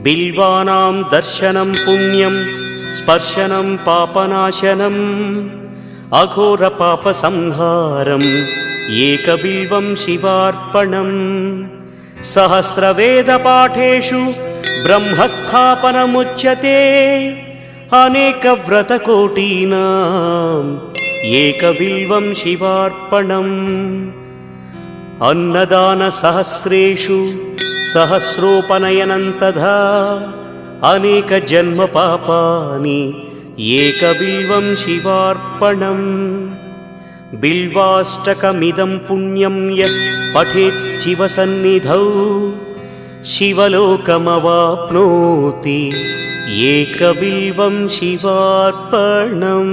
बिल्वानां दर्शनं पुण्यं स्पर्शनं पापनाशनम् अघोरपापसंहारम् एकबिल्वं शिवार्पणम् सहस्रवेदपाठेषु ब्रह्मस्थापनमुच्यते अनेकव्रतकोटीनाम् एकबिल्वं शिवार्पणम् अन्नदानसहस्रेषु सहस्रोपनयनं तथा अनेकजन्मपापानि एकबिल्वं शिवार्पणम् बिल्वाष्टकमिदं पुण्यं यः पठेत् शिवसन्निधौ शिवलोकमवाप्नोति एकबिल्वं शिवार्पणम्।